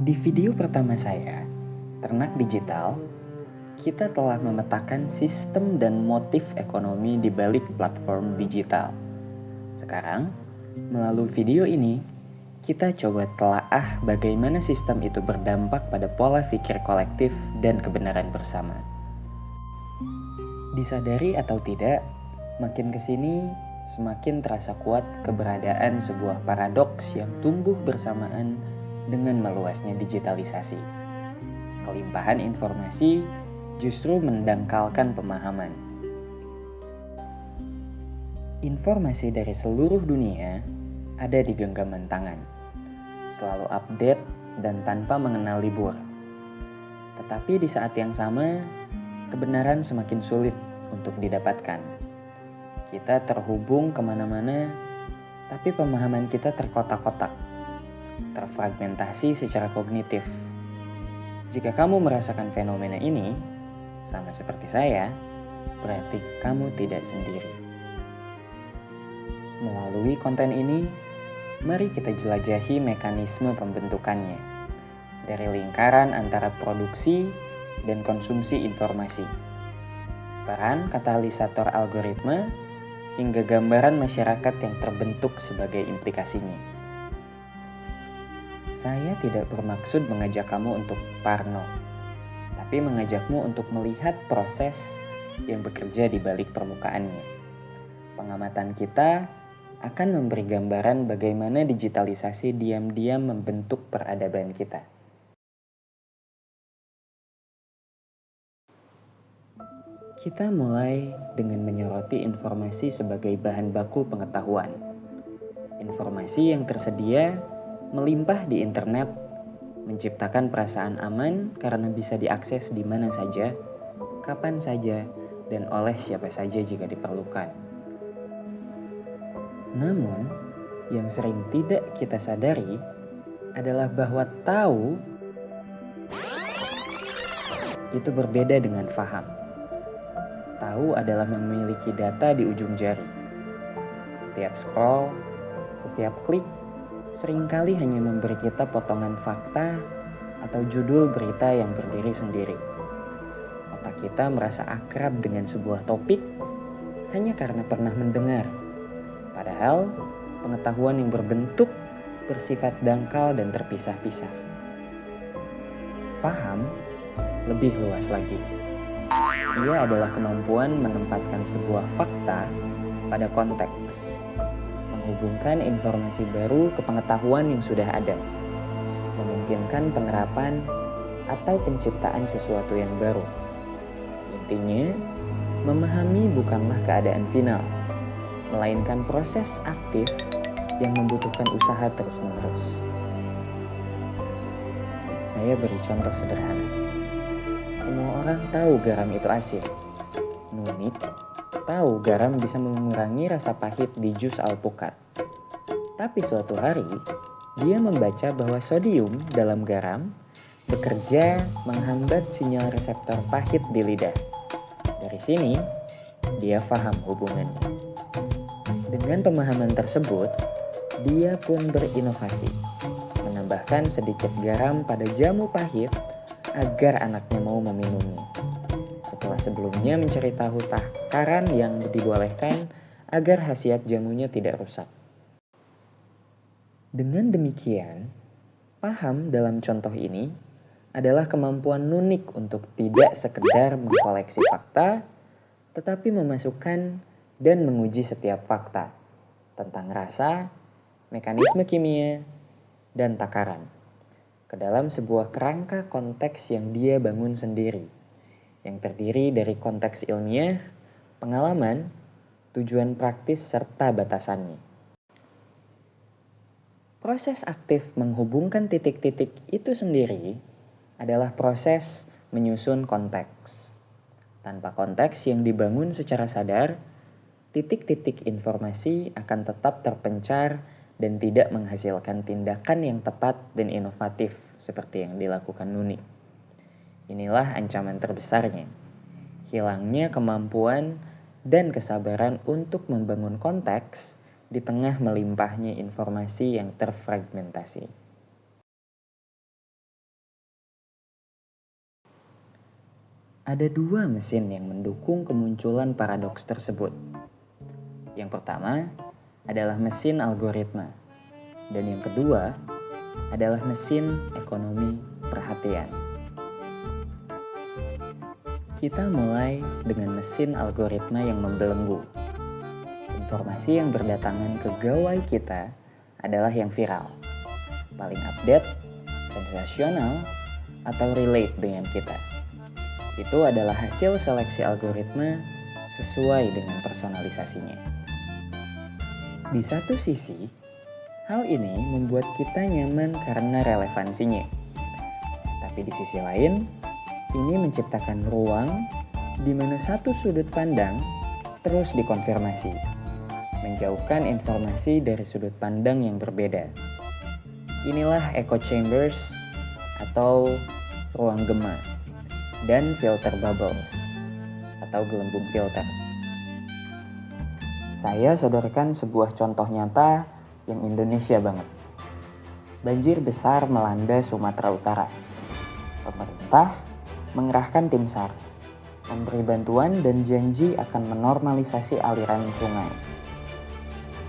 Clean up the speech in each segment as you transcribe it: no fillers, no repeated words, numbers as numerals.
Di video pertama saya, Ternak Digital, kita telah memetakan sistem dan motif ekonomi di balik platform digital. Sekarang, melalui video ini, kita coba telaah bagaimana sistem itu berdampak pada pola pikir kolektif dan kebenaran bersama. Disadari atau tidak, makin kesini semakin terasa kuat keberadaan sebuah paradoks yang tumbuh bersamaan dengan meluasnya digitalisasi. Kelimpahan informasi justru mendangkalkan pemahaman. Informasi dari seluruh dunia ada di genggaman tangan, selalu update dan tanpa mengenal libur. Tetapi di saat yang sama, kebenaran semakin sulit untuk didapatkan. Kita terhubung kemana-mana, tapi pemahaman kita terkotak-kotak, terfragmentasi secara kognitif. Jika kamu merasakan fenomena ini, sama seperti saya, berarti kamu tidak sendiri. Melalui konten ini, mari kita jelajahi mekanisme pembentukannya, dari lingkaran antara produksi dan konsumsi informasi, peran katalisator algoritma, hingga gambaran masyarakat yang terbentuk sebagai implikasinya. Saya tidak bermaksud mengajak kamu untuk parno, tapi mengajakmu untuk melihat proses yang bekerja di balik permukaannya. Pengamatan kita akan memberi gambaran bagaimana digitalisasi diam-diam membentuk peradaban kita. Kita mulai dengan menyoroti informasi sebagai bahan baku pengetahuan. Informasi yang tersedia melimpah di internet, menciptakan perasaan aman karena bisa diakses di mana saja, kapan saja, dan oleh siapa saja jika diperlukan. Namun, yang sering tidak kita sadari adalah bahwa tahu itu berbeda dengan faham. Tahu adalah memiliki data di ujung jari. Setiap scroll, setiap klik, seringkali hanya memberi kita potongan fakta atau judul berita yang berdiri sendiri. Otak kita merasa akrab dengan sebuah topik hanya karena pernah mendengar. Padahal, pengetahuan yang berbentuk bersifat dangkal dan terpisah-pisah. Paham lebih luas lagi. Ia adalah kemampuan menempatkan sebuah fakta pada konteks, menghubungkan informasi baru ke pengetahuan yang sudah ada, memungkinkan penerapan atau penciptaan sesuatu yang baru. Intinya, memahami bukanlah keadaan final, melainkan proses aktif yang membutuhkan usaha terus-menerus. Saya beri contoh sederhana. Semua orang tahu garam itu asin. Nunit tahu garam bisa mengurangi rasa pahit di jus alpukat. Tapi suatu hari, dia membaca bahwa sodium dalam garam bekerja menghambat sinyal reseptor pahit di lidah. Dari sini, dia paham hubungannya. Dengan pemahaman tersebut, dia pun berinovasi, menambahkan sedikit garam pada jamu pahit agar anaknya mau meminumnya. Setelah sebelumnya mencari tahu takaran yang dibolehkan agar khasiat jamunya tidak rusak. Dengan demikian, paham dalam contoh ini adalah kemampuan nunik untuk tidak sekedar mengkoleksi fakta, tetapi memasukkan dan menguji setiap fakta tentang rasa, mekanisme kimia, dan takaran ke dalam sebuah kerangka konteks yang dia bangun sendiri, yang terdiri dari konteks ilmiah, pengalaman, tujuan praktis, serta batasannya. Proses aktif menghubungkan titik-titik itu sendiri adalah proses menyusun konteks. Tanpa konteks yang dibangun secara sadar, titik-titik informasi akan tetap terpencar dan tidak menghasilkan tindakan yang tepat dan inovatif seperti yang dilakukan Nuni. Inilah ancaman terbesarnya, hilangnya kemampuan dan kesabaran untuk membangun konteks di tengah melimpahnya informasi yang terfragmentasi. Ada dua mesin yang mendukung kemunculan paradoks tersebut. Yang pertama adalah mesin algoritma, dan yang kedua adalah mesin ekonomi perhatian. Kita mulai dengan mesin algoritma yang membelenggu. Informasi yang berdatangan ke gawai kita adalah yang viral, paling update, sensasional, atau relate dengan kita. Itu adalah hasil seleksi algoritma sesuai dengan personalisasinya. Di satu sisi, hal ini membuat kita nyaman karena relevansinya. Tapi di sisi lain, ini menciptakan ruang di mana satu sudut pandang terus dikonfirmasi, menjauhkan informasi dari sudut pandang yang berbeda. Inilah echo chambers atau ruang gema dan filter bubbles atau gelembung filter. Saya sodorkan sebuah contoh nyata yang Indonesia banget. Banjir besar melanda Sumatera Utara. Pemerintah mengerahkan tim SAR, memberi bantuan dan janji akan menormalisasi aliran sungai.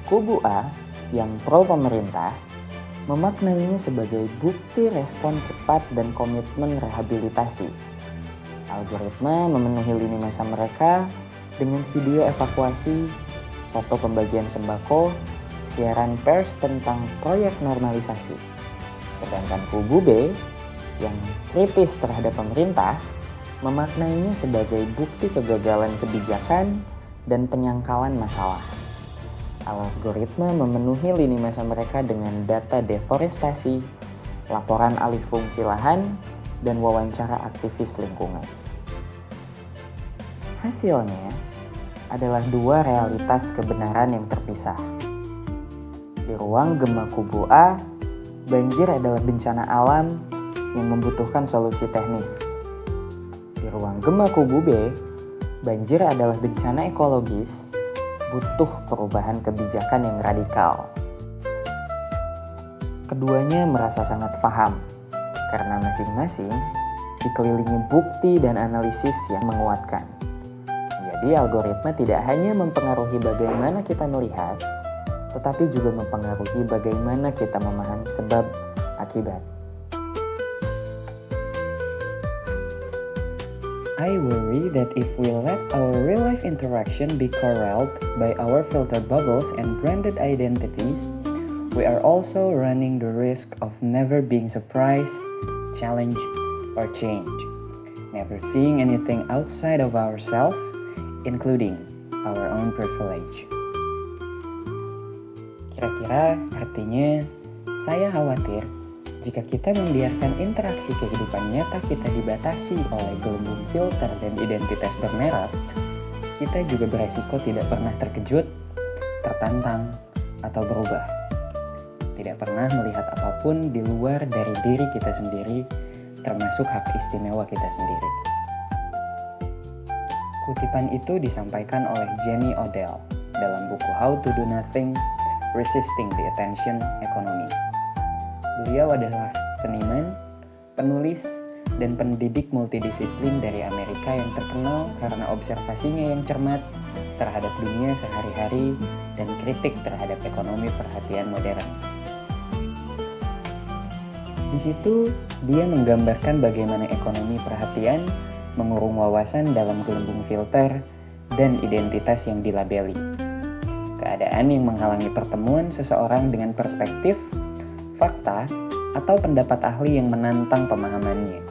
Kubu A yang pro pemerintah memaknainya sebagai bukti respon cepat dan komitmen rehabilitasi. Algoritma memenuhi lini masa mereka dengan video evakuasi, foto pembagian sembako, siaran pers tentang proyek normalisasi. Sedangkan kubu B yang kritis terhadap pemerintah memaknainya sebagai bukti kegagalan kebijakan dan penyangkalan masalah. Algoritma memenuhi lini masa mereka dengan data deforestasi, laporan alih fungsi lahan, dan wawancara aktivis lingkungan. Hasilnya adalah dua realitas kebenaran yang terpisah. Di ruang gema kubu A, banjir adalah bencana alam yang membutuhkan solusi teknis. Di ruang gema kubu B, banjir adalah bencana ekologis, butuh perubahan kebijakan yang radikal. Keduanya merasa sangat paham, karena masing-masing dikelilingi bukti dan analisis yang menguatkan. Jadi algoritma tidak hanya mempengaruhi bagaimana kita melihat, tetapi juga mempengaruhi bagaimana kita memahami sebab akibat. I worry that if we let our real-life interaction be corralled by our filter bubbles and branded identities, we are also running the risk of never being surprised, challenged, or changed, never seeing anything outside of ourselves, including our own privilege. Kira-kira artinya, saya khawatir jika kita membiarkan interaksi kehidupan nyata kita dibatasi oleh gelembung filter dan identitas bermerek, kita juga beresiko tidak pernah terkejut, tertantang, atau berubah. Tidak pernah melihat apapun di luar dari diri kita sendiri, termasuk hak istimewa kita sendiri. Kutipan itu disampaikan oleh Jenny Odell dalam buku How to Do Nothing, Resisting the Attention Economy. Beliau adalah seniman, penulis, dan pendidik multidisiplin dari Amerika yang terkenal karena observasinya yang cermat terhadap dunia sehari-hari dan kritik terhadap ekonomi perhatian modern. Di situ, dia menggambarkan bagaimana ekonomi perhatian mengurung wawasan dalam gelembung filter dan identitas yang dilabeli. Keadaan yang menghalangi pertemuan seseorang dengan perspektif, fakta, atau pendapat ahli yang menantang pemahamannya.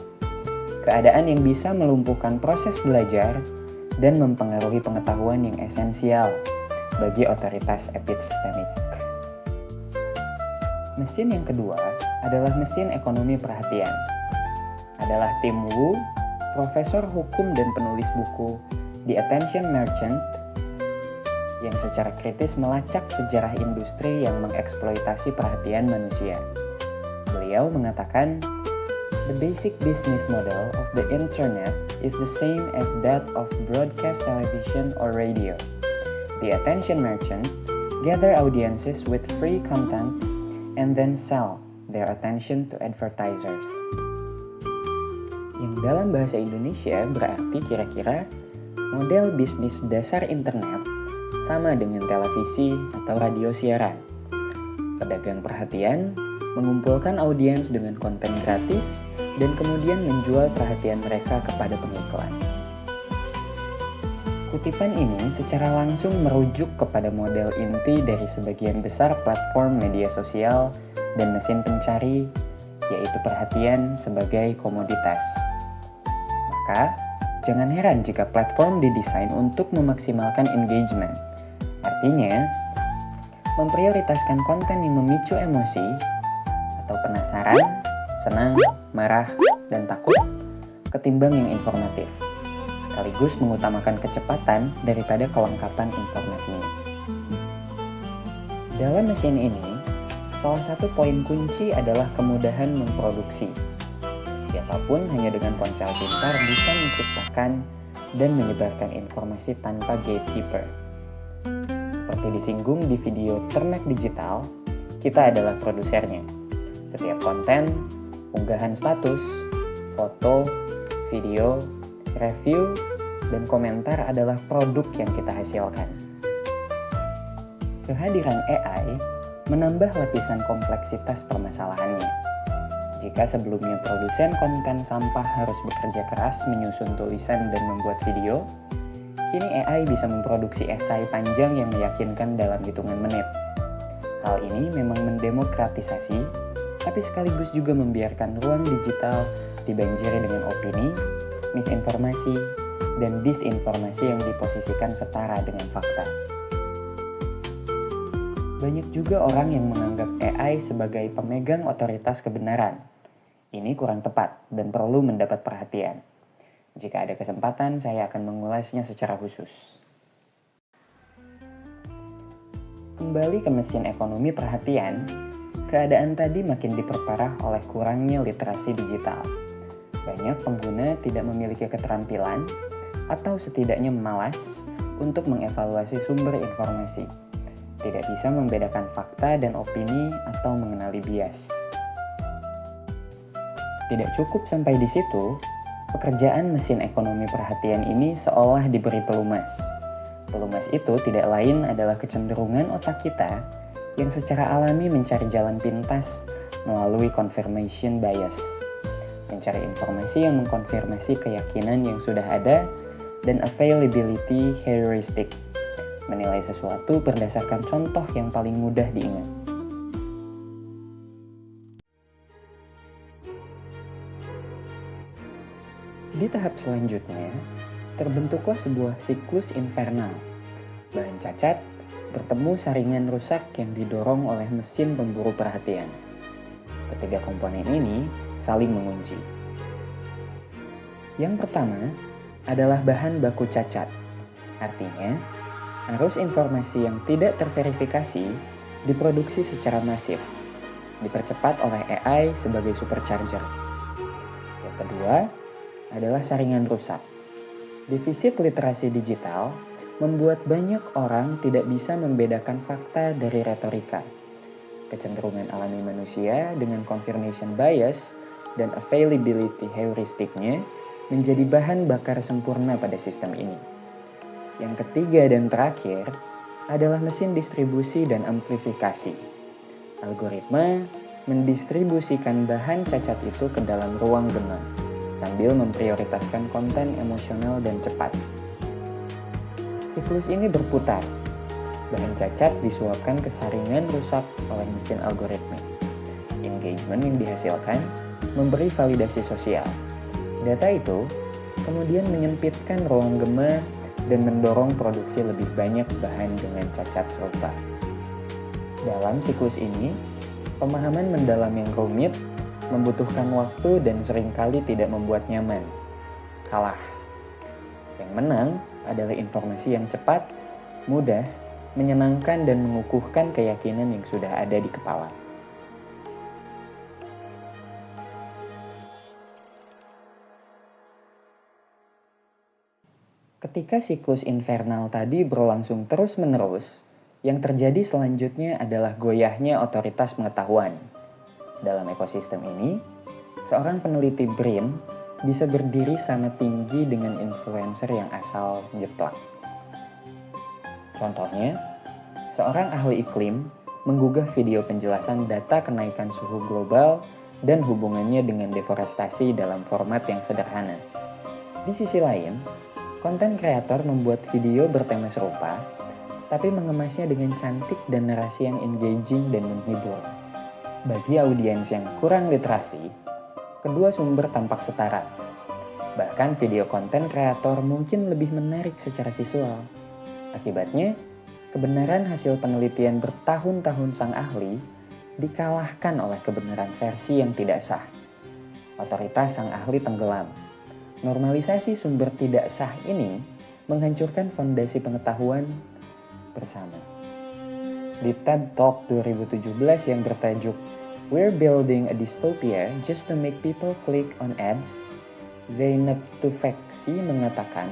Keadaan yang bisa melumpuhkan proses belajar dan mempengaruhi pengetahuan yang esensial bagi otoritas epistemik. Mesin yang kedua adalah mesin ekonomi perhatian. Adalah Tim Wu, profesor hukum dan penulis buku The Attention Merchant, yang secara kritis melacak sejarah industri yang mengeksploitasi perhatian manusia. Beliau mengatakan, "The basic business model of the internet is the same as that of broadcast television or radio. The attention merchant gather audiences with free content and then sell their attention to advertisers." yang dalam bahasa Indonesia berarti kira-kira model bisnis dasar internet sama dengan televisi atau radio siaran. Pedagang perhatian mengumpulkan audiens dengan konten gratis dan kemudian menjual perhatian mereka kepada pengiklan. Kutipan ini secara langsung merujuk kepada model inti dari sebagian besar platform media sosial dan mesin pencari, yaitu perhatian sebagai komoditas. Maka, jangan heran jika platform didesain untuk memaksimalkan engagement. Artinya, memprioritaskan konten yang memicu emosi atau penasaran, senang, marah, dan takut ketimbang yang informatif, sekaligus mengutamakan kecepatan daripada kelengkapan informasinya. Dalam mesin ini, salah satu poin kunci adalah kemudahan memproduksi. Siapapun hanya dengan ponsel pintar bisa menciptakan dan menyebarkan informasi tanpa gatekeeper. Seperti disinggung di video Ternak Digital, kita adalah produsernya. Setiap konten, unggahan status, foto, video, review, dan komentar adalah produk yang kita hasilkan. Kehadiran AI menambah lapisan kompleksitas permasalahannya. Jika sebelumnya produsen konten sampah harus bekerja keras menyusun tulisan dan membuat video, kini AI bisa memproduksi esai panjang yang meyakinkan dalam hitungan menit. Hal ini memang mendemokratisasi, tapi sekaligus juga membiarkan ruang digital dibanjiri dengan opini, misinformasi, dan disinformasi yang diposisikan setara dengan fakta. Banyak juga orang yang menganggap AI sebagai pemegang otoritas kebenaran. Ini kurang tepat dan perlu mendapat perhatian. Jika ada kesempatan, saya akan mengulasnya secara khusus. Kembali ke mesin ekonomi perhatian, keadaan tadi makin diperparah oleh kurangnya literasi digital. Banyak pengguna tidak memiliki keterampilan atau setidaknya malas untuk mengevaluasi sumber informasi, tidak bisa membedakan fakta dan opini atau mengenali bias. Tidak cukup sampai di situ, pekerjaan mesin ekonomi perhatian ini seolah diberi pelumas. Pelumas itu tidak lain adalah kecenderungan otak kita yang secara alami mencari jalan pintas melalui confirmation bias. Mencari informasi yang mengkonfirmasi keyakinan yang sudah ada dan availability heuristic. Menilai sesuatu berdasarkan contoh yang paling mudah diingat. Di tahap selanjutnya, terbentuklah sebuah siklus infernal. Bahan cacat bertemu saringan rusak yang didorong oleh mesin pemburu perhatian. Ketiga komponen ini saling mengunci. Yang pertama adalah bahan baku cacat. Artinya, arus informasi yang tidak terverifikasi diproduksi secara masif, dipercepat oleh AI sebagai supercharger. Yang kedua adalah saringan rusak. Defisit literasi digital membuat banyak orang tidak bisa membedakan fakta dari retorika. Kecenderungan alami manusia dengan confirmation bias dan availability heuristiknya menjadi bahan bakar sempurna pada sistem ini. Yang ketiga dan terakhir adalah mesin distribusi dan amplifikasi. Algoritma mendistribusikan bahan cacat itu ke dalam ruang gema, sambil memprioritaskan konten emosional dan cepat. Siklus ini berputar. Bahan cacat disuapkan ke saringan rusak oleh mesin algoritma. Engagement yang dihasilkan memberi validasi sosial. Data itu kemudian menyempitkan ruang gema dan mendorong produksi lebih banyak bahan dengan cacat serupa. Dalam siklus ini, pemahaman mendalam yang rumit membutuhkan waktu dan seringkali tidak membuat nyaman. Kalah. Yang menang adalah informasi yang cepat, mudah, menyenangkan dan mengukuhkan keyakinan yang sudah ada di kepala. Ketika siklus infernal tadi berlangsung terus-menerus, yang terjadi selanjutnya adalah goyahnya otoritas pengetahuan. Dalam ekosistem ini, seorang peneliti BRIN bisa berdiri sama tinggi dengan influencer yang asal jeplak. Contohnya, seorang ahli iklim menggugah video penjelasan data kenaikan suhu global dan hubungannya dengan deforestasi dalam format yang sederhana. Di sisi lain, konten kreator membuat video bertema serupa, tapi mengemasnya dengan cantik dan narasi yang engaging dan menghibur. Bagi audiens yang kurang literasi, kedua sumber tampak setara. Bahkan video konten kreator mungkin lebih menarik secara visual. Akibatnya, kebenaran hasil penelitian bertahun-tahun sang ahli dikalahkan oleh kebenaran versi yang tidak sah. Otoritas sang ahli tenggelam. Normalisasi sumber tidak sah ini menghancurkan fondasi pengetahuan bersama. Di TED Talk 2017 yang bertajuk We're Building a Dystopia Just to Make People Click on Ads, Zeynep Tufekci mengatakan,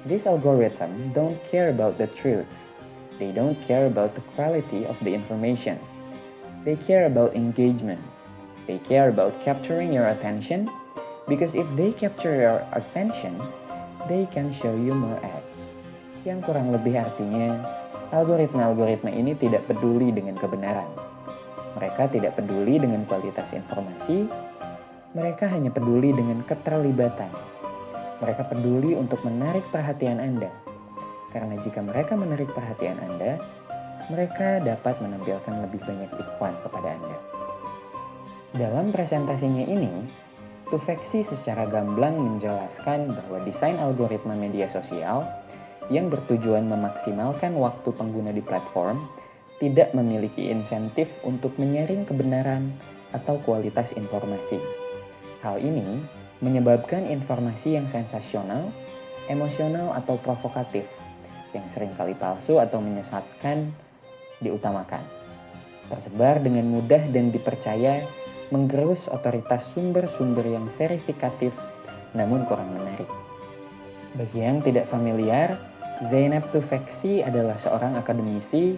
"This algorithm don't care about the truth. They don't care about the quality of the information. They care about engagement. They care about capturing your attention, because if they capture your attention, they can show you more ads." Yang kurang lebih artinya, algoritma-algoritma ini tidak peduli dengan kebenaran. Mereka tidak peduli dengan kualitas informasi, mereka hanya peduli dengan keterlibatan. Mereka peduli untuk menarik perhatian Anda. Karena jika mereka menarik perhatian Anda, mereka dapat menampilkan lebih banyak iklan kepada Anda. Dalam presentasinya ini, Tufekci secara gamblang menjelaskan bahwa desain algoritma media sosial yang bertujuan memaksimalkan waktu pengguna di platform tidak memiliki insentif untuk menyaring kebenaran atau kualitas informasi. Hal ini menyebabkan informasi yang sensasional, emosional, atau provokatif yang seringkali palsu atau menyesatkan diutamakan. Tersebar dengan mudah dan dipercaya, menggerus otoritas sumber-sumber yang verifikatif namun kurang menarik. Bagi yang tidak familiar, Zeynep Tufekci adalah seorang akademisi,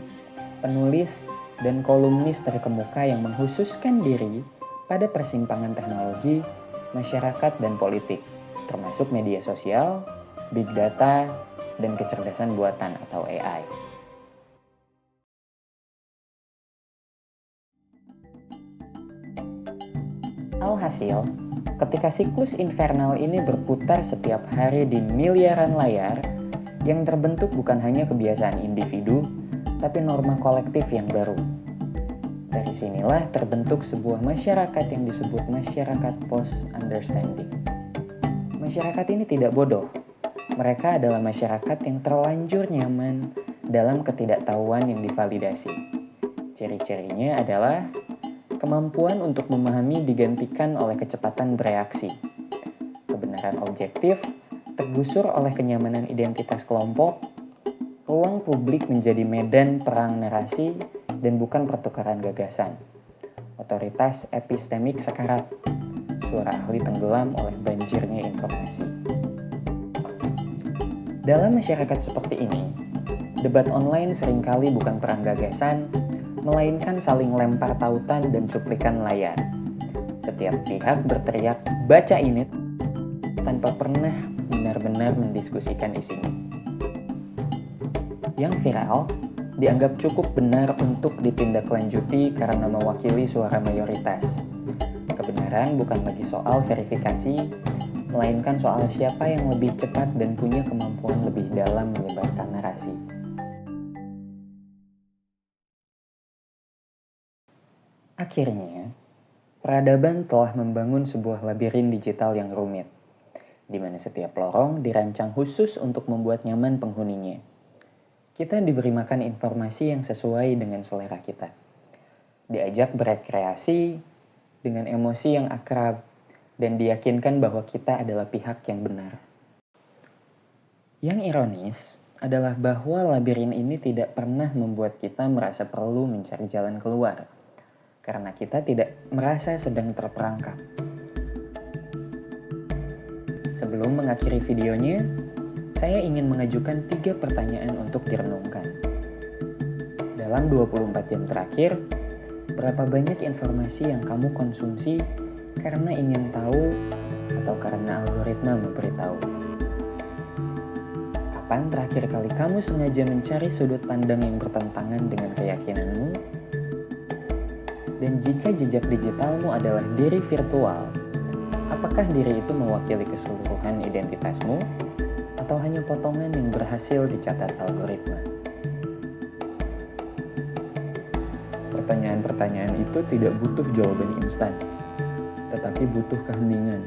penulis, dan kolumnis terkemuka yang menghususkan diri pada persimpangan teknologi, masyarakat, dan politik, termasuk media sosial, big data, dan kecerdasan buatan atau AI. Alhasil, ketika siklus infernal ini berputar setiap hari di miliaran layar, yang terbentuk bukan hanya kebiasaan individu, tapi norma kolektif yang baru. Dari sinilah terbentuk sebuah masyarakat yang disebut masyarakat post-understanding. Masyarakat ini tidak bodoh. Mereka adalah masyarakat yang terlanjur nyaman dalam ketidaktahuan yang divalidasi. Ciri-cirinya adalah kemampuan untuk memahami digantikan oleh kecepatan bereaksi. Kebenaran objektif tergusur oleh kenyamanan identitas kelompok. Ruang publik menjadi medan perang narasi dan bukan pertukaran gagasan. Otoritas epistemik sekarat. Suara ahli tenggelam oleh banjirnya informasi. Dalam masyarakat seperti ini, debat online seringkali bukan perang gagasan, melainkan saling lempar tautan dan cuplikan layar. Setiap pihak berteriak, "Baca ini," tanpa pernah benar-benar mendiskusikan isinya. Yang viral dianggap cukup benar untuk ditindaklanjuti karena mewakili suara mayoritas. Kebenaran bukan lagi soal verifikasi, melainkan soal siapa yang lebih cepat dan punya kemampuan lebih dalam menyebarkan narasi. Akhirnya, peradaban telah membangun sebuah labirin digital yang rumit, di mana setiap lorong dirancang khusus untuk membuat nyaman penghuninya. Kita diberi makan informasi yang sesuai dengan selera kita. Diajak berekreasi dengan emosi yang akrab dan diyakinkan bahwa kita adalah pihak yang benar. Yang ironis adalah bahwa labirin ini tidak pernah membuat kita merasa perlu mencari jalan keluar, karena kita tidak merasa sedang terperangkap. Sebelum mengakhiri videonya, saya ingin mengajukan 3 pertanyaan untuk direnungkan. Dalam 24 jam terakhir, berapa banyak informasi yang kamu konsumsi karena ingin tahu atau karena algoritma memberitahu? Kapan terakhir kali kamu sengaja mencari sudut pandang yang bertentangan dengan keyakinanmu? Dan jika jejak digitalmu adalah diri virtual, apakah diri itu mewakili keseluruhan identitasmu atau hanya potongan yang berhasil dicatat algoritma? Pertanyaan-pertanyaan itu tidak butuh jawaban instan, tetapi butuh keheningan.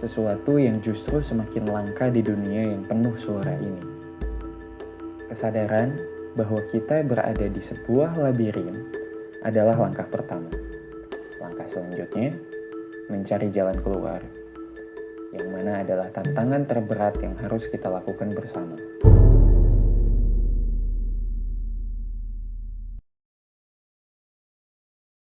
Sesuatu yang justru semakin langka di dunia yang penuh suara ini. Kesadaran bahwa kita berada di sebuah labirin adalah langkah pertama. Langkah selanjutnya, mencari jalan keluar, yang mana adalah tantangan terberat yang harus kita lakukan bersama.